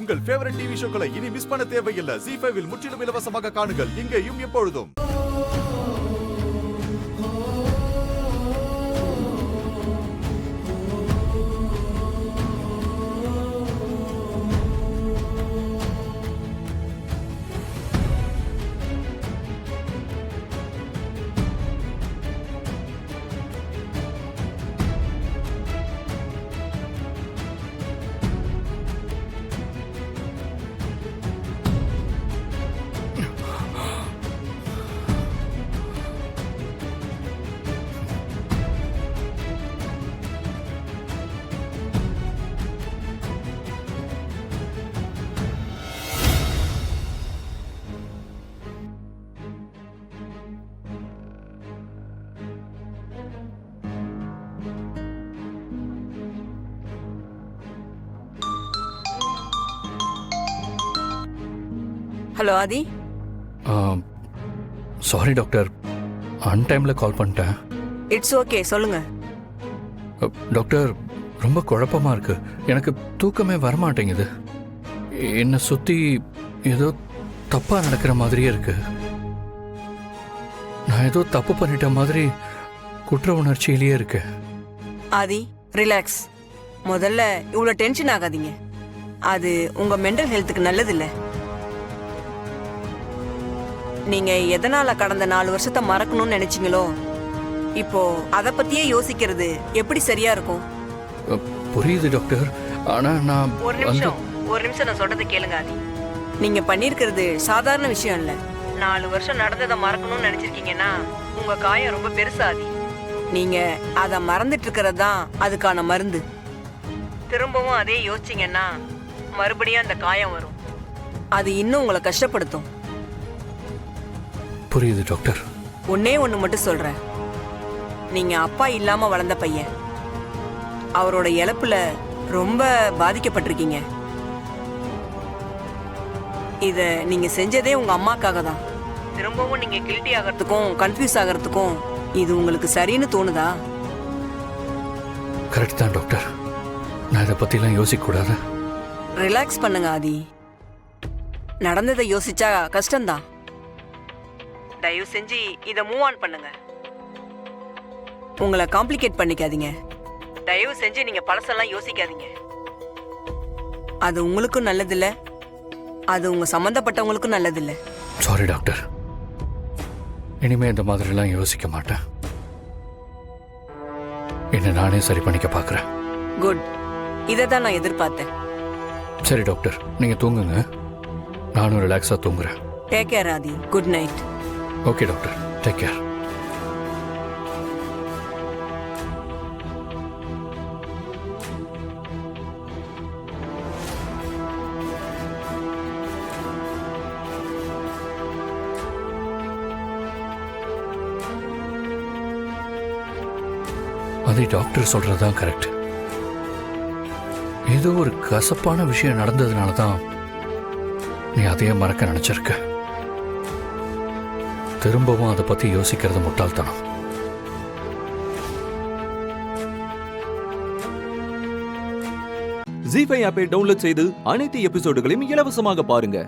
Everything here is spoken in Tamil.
உங்கள் ஃபேவரட் டிவி ஷோக்களை இனி மிஸ் பண்ண தேவையில்லை. ZEE5 இல் முற்றிலும் இலவசமாக காணுங்கள். இங்கேயும் எப்பொழுதும். ஹலோ ஆதி. சாரி டாக்டர், அன்டைமில் கால் பண்ணிட்டேன். இட்ஸ் ஓகே, சொல்லுங்க. டாக்டர், ரொம்ப குழப்பமாக இருக்கு. எனக்கு தூக்கமே வரமாட்டேங்குது. என்னை சுற்றி ஏதோ தப்பாக நடக்கிற மாதிரியே இருக்கு. நான் ஏதோ தப்பு பண்ணிட்ட மாதிரி குற்ற உணர்ச்சியிலேயே இருக்கேன். ஆதி, ரிலாக்ஸ். முதல்ல இவ்வளோ டென்ஷன் ஆகாதீங்க. அது உங்கள் மென்டல் ஹெல்த்துக்கு நல்லதில்லை. நீங்க எதனால கடந்த 4 வருஷத்தை மறக்கணும்னு நினைச்சீங்களோ, இப்போ அதை பத்தியே யோசிக்கிறது எப்படி சரியா இருக்கும்? புரியுது டாக்டர், ஆனா நான் ஒரு நிமிஷம் நான் சொல்றதை கேளுங்க ஆதி. நீங்க பண்ணிருக்கிறது சாதாரண விஷயம் இல்ல. 4 வருஷம் நடந்ததை மறக்கணும்னு நினைச்சிருக்கீங்கன்னா உங்க காயம் ரொம்ப பெருசா ஆதி. நீங்க அதை மறந்துட்டு இருக்கிறது தான் அதுக்கான மருந்து. திரும்பவும் அதே யோசிச்சீங்கன்னா மறுபடியும் அந்த காயம் வரும். அது இன்னும் உங்களை கஷ்டப்படுத்தும். புரியுது டாக்டர். ஒன்னே ஒன்று மட்டும் சொல்றேன். நீங்க அப்பா இல்லாம வளர்ந்த பையன். அவரோட இழப்புல ரொம்ப பாதிக்கப்பட்டிருக்கீங்க. இத நீங்க செஞ்சதே உங்க அம்மாக்காக தான். திரும்பவும் நீங்க கில்ட்டி ஆகிறதுக்கும் கன்ஃபியூஸ் ஆகிறதுக்கும் இது உங்களுக்கு சரின்னு தோணுதா? கரெக்ட் தான் டாக்டர். நான் இதை பத்திலாம் யோசிக்க கூடாது. ரிலாக்ஸ் பண்ணுங்க ஆதி. நடந்ததை யோசிச்சா கஷ்டம்தான். தயவு செஞ்சு இதை மூவ் ஆன் பண்ணுங்க. உங்களை காம்ப்ளிகேட் பண்ணிக்காதீங்க. தயவு செஞ்சு நீங்க பழசெல்லாம் யோசிக்காதீங்க. அது உங்களுக்கும் நல்லதில்லை, அது உங்க சம்பந்தப்பட்டவங்களுக்கும் நல்லதில்லை. சாரி டாக்டர், இனிமே இந்த மாதிரிலாம் யோசிக்க மாட்டேன். என்ன நானே சரி பண்ணிக்க பார்க்குறேன். குட், இதை தான் நான் எதிர்பார்த்தேன். சரி டாக்டர், நீங்க தூங்குங்க, நானும் ரிலாக்ஸாக தூங்குறேன். Take care Aadhi. Good night. Okay doctor, take care. அது டாக்டர் சொல்றதுதான் கரெக்ட். ஏதோ ஒரு கசப்பான விஷயம் நடந்ததுனால தான் நீ அதையே மறக்க நினைச்சிருக்க. திரும்பவும் அதை பத்தி யோசிக்கிறது முட்டாள்தனம். ZEE5 ஆப்பை டவுன்லோட் செய்து அனைத்து எபிசோடுகளையும் இலவசமாக பாருங்க.